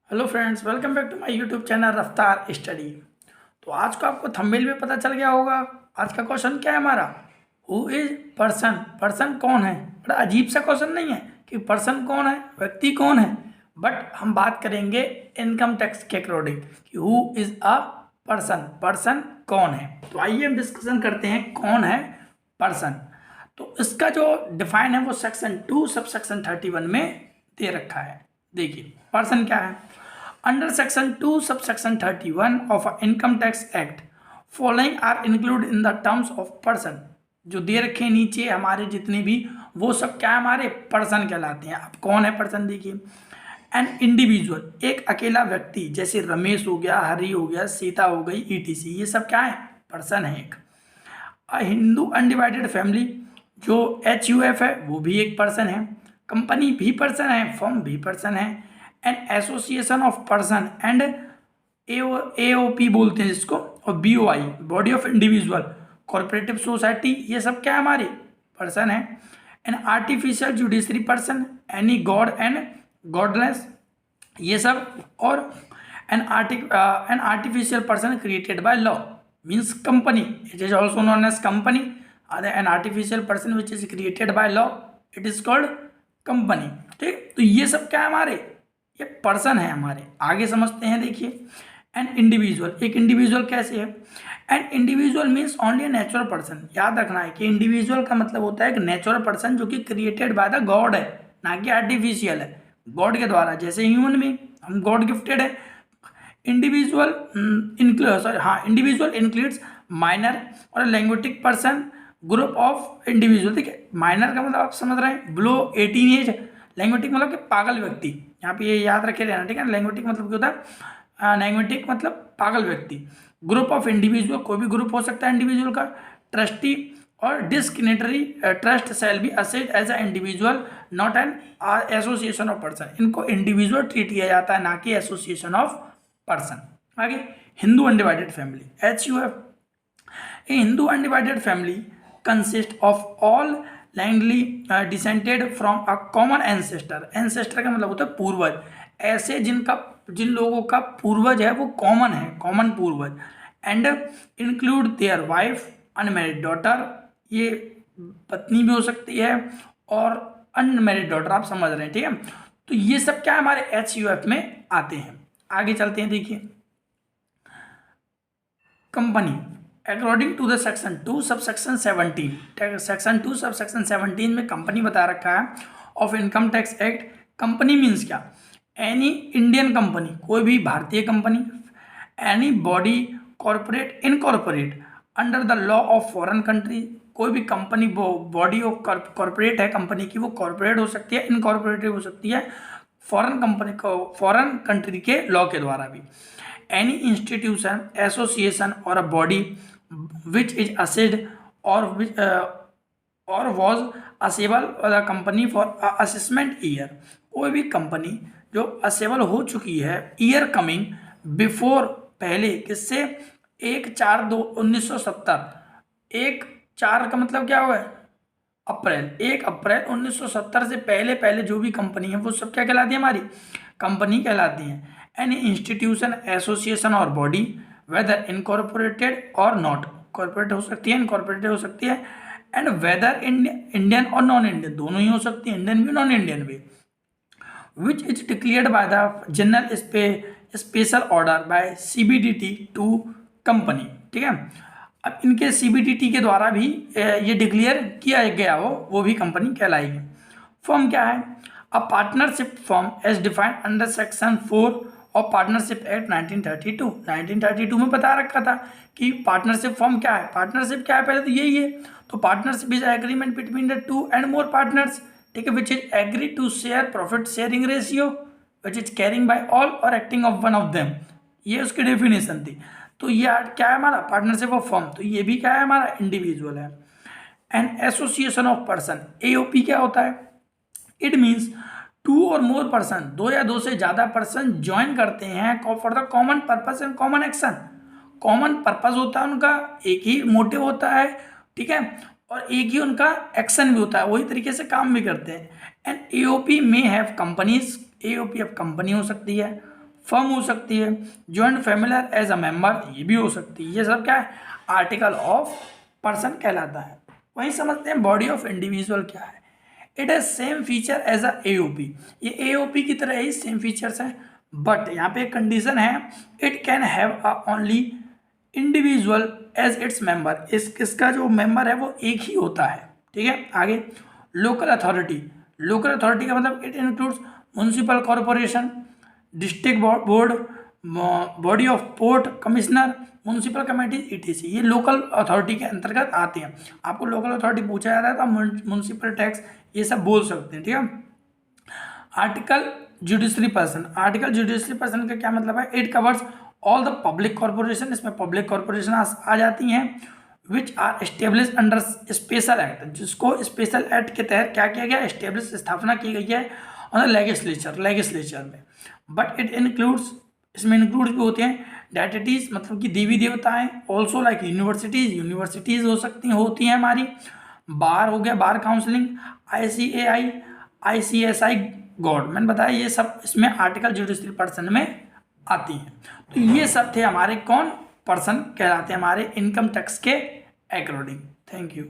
Hello friends, welcome back to my YouTube channel Raftaar study. तो आज को आपको थंबनेल में पता चल गया होगा आज का क्वेश्चन क्या है हमारा। हु इज पर्सन, पर्सन कौन है। बड़ा अजीब सा क्वेश्चन नहीं है कि पर्सन कौन है, व्यक्ति कौन है, बट हम बात करेंगे इनकम टैक्स के अकॉर्डिंग कि who is a person, person कौन है। तो आइए हम डिस्कशन करते हैं कौन है पर्सन। तो इसका जो डिफाइन है वो सेक्शन 2 सब सेक्शन 31 में दे रखा है। देखिए पर्सन क्या है। Under section 2 sub section 31 of income tax act following are include in the terms of person. जो दे रखे नीचे हमारे जितने भी वो सब क्या है, हमारे पर्सन कहलाते हैं। अब कौन है पर्सन, देखिए एन इंडिविजुअल, एक अकेला व्यक्ति, जैसे रमेश हो गया, हरि हो गया, सीता हो गई, ईटीसी, ये सब क्या है, पर्सन है एक। अ हिंदू अनडिवाइडेड फैमिली, जो HUF है वो भी एक पर्सन है। कंपनी भी पर्सन है, फर्म भी पर्सन है। An association of person and AOP बोलते हैं जिसको, और BOI body of individual, corporative society, ये सब क्या है, हमारे पर्सन है। An artificial judiciary person, any god and godless, ये सब। और an artificial person created by law means company, it is also known as company. An artificial person which is created by law, it is called company. ठीक, तो ये सब क्या है, हमारे ये पर्सन है हमारे। आगे समझते हैं, देखिए एन इंडिविजुअल, एक इंडिविजुअल कैसे है। An individual means only a natural person. याद रखना है कि इंडिविजुअल का मतलब होता है एक नेचुरल पर्सन जो कि क्रिएटेड बाय द गॉड है, ना कि आर्टिफिशियल है, गॉड के द्वारा। जैसे ह्यूमन में हम गॉड गिफ्टेड है। इंडिविजुअल इंडिविजुअल इंक्लूड्स माइनर और लैंग्वेटिक पर्सन, ग्रुप ऑफ इंडिविजुअल। ठीक है, माइनर का मतलब आप समझ रहे हैं बिलो 18 एज, लैंग्वेटिक मतलब कि पागल व्यक्ति, यहाँ पे ये याद रखे रहना। ठीक है, लैंग्वेटिक मतलब क्या होता है, लैंग्वेटिक मतलब पागल व्यक्ति। ग्रुप ऑफ इंडिविजुअल, कोई भी ग्रुप हो सकता है इंडिविजुअल का। ट्रस्टी और discriminatory trust shall be assessed as a individual not an association of person. इनको इंडिविजुअल ट्रीट किया जाता है, ना कि एसोसिएशन ऑफ पर्सन। आगे Hindu undivided family, HUF। A Hindu undivided family consist of all lineally descended from a common ancestor. Ancestor का मतलब होता है पूर्वज, ऐसे जिन लोगों का पूर्वज है वो कॉमन है, कॉमन पूर्वज। And include their wife, unmarried daughter, ये पत्नी भी हो सकती है, और अनमैरिड डॉटर, आप समझ रहे हैं। ठीक है, तो ये सब क्या हमारे HUF में आते हैं। आगे चलते हैं, देखिए company according to the section 2 sub section 17, section 2 sub section 17 में कंपनी बता रखा है of income tax act. Company means क्या, एनी इंडियन कंपनी, कोई भी भारतीय company, any body corporate incorporate under the law of foreign country, कोई भी कंपनी बॉडी ऑफ कॉर्पोरेट है कंपनी की, वो कॉर्पोरेट हो सकती है, इनकॉर्पोरेटिव हो सकती है, फॉरेन कंपनी को फॉरेन कंट्री के लॉ के द्वारा भी। Any institution, association or a body which is assessed or was assessable the company for assessment year, कोई भी कंपनी जो असेबल हो चुकी है ईयर कमिंग बिफोर, पहले किससे, 1/4/1970। 1/4 का मतलब क्या हुआ है, अप्रैल, 1 अप्रैल 1970 से पहले पहले जो भी कंपनी है वो सब क्या कहलाती है, हमारी कंपनी कहलाती है। एनी इंस्टीट्यूशन, एसोसिएशन और बॉडी वेदर इनकॉर्पोरेटेड और नॉट, कॉर्पोरेट हो सकती है, इनकॉर्पोरेटेड हो सकती है, एंड वेदर इंडियन और नॉन इंडियन, दोनों ही हो सकती है, इंडियन भी नॉन इंडियन भी, which is declared by the general special order by CBDT to company. ठीक है, अब इनके CBDT के द्वारा भी ये डिक्लेयर किया गया हो, वो भी कंपनी कहलाएगी। फर्म क्या है, a partnership firm as defined under section 4 of partnership act 1932। 1932 में बता रखा था कि पार्टनरशिप फर्म क्या है। पार्टनरशिप क्या है, पहले तो यही है। तो partnership is agreement between the 2 and more partners, ठीक है, which is agree to share profit sharing ratio which is carrying by all or acting of one of them, ये उसकी डेफिनेशन थी। तो ये क्या है हमारा, पार्टनरशिप ऑफ फर्म। तो ये भी क्या है, हमारा इंडिविजुअल है। And association of person, AOP क्या होता है, इट मीन्स 2 और मोर पर्सन, 2 या 2 से ज़्यादा पर्सन ज्वाइन करते हैं for the common purpose and common action. Common purpose होता है उनका, एक ही मोटिव होता है, ठीक है, और एक ही उनका एक्शन भी होता है, वही तरीके से काम भी करते हैं। एंड AOP में हैव कंपनीज, AOP अब कंपनी हो सकती है, फर्म हो सकती है, joint familiar as a member ये भी हो सकती है। ये सब क्या है, आर्टिकल ऑफ पर्सन कहलाता है। वहीं समझते हैं बॉडी ऑफ इंडिविजुअल क्या है। It has same feature as a AOP, ये एओपी की तरह ही सेम फीचर्स हैं, बट यहाँ पे एक कंडीशन है, it can have a only individual as its member, इसका जो मेंबर है वो एक ही होता है। ठीक है, आगे लोकल अथॉरिटी, लोकल अथॉरिटी का मतलब it includes municipal corporation, district board, body of port commissioner, municipal committee etc, ये लोकल अथॉरिटी के अंतर्गत आते हैं। आपको लोकल अथॉरिटी पूछा जाता है तो आप म्यूनसिपल टैक्स ये सब बोल सकते हैं। ठीक है, article judiciary person, article judiciary person का क्या मतलब है, it covers all the public corporation, इसमें पब्लिक कॉर्पोरेशन आ जाती हैं, which are establish under special act, जिसको स्पेशल एक्ट के तहत क्या किया गया, एस्टेब्लिश स्थापना की गई है ऑन लेजिस्लेचर में। बट इट इंक्लूड्स, इसमें इंक्लूड भी होते हैं डेटिटीज, मतलब कि देवी देवताएं, ऑल्सो लाइक यूनिवर्सिटीज हो सकती हैं, होती हैं हमारी, बार हो गया, बार काउंसलिंग, ICAI, ICSI गवर्नमेंट बताया, ये सब इसमें आर्टिकल जुडिशरी पर्सन में आती हैं। तो ये सब थे हमारे कौन पर्सन कहलाते हैं हमारे इनकम टैक्स के अकॉर्डिंग। Thank you.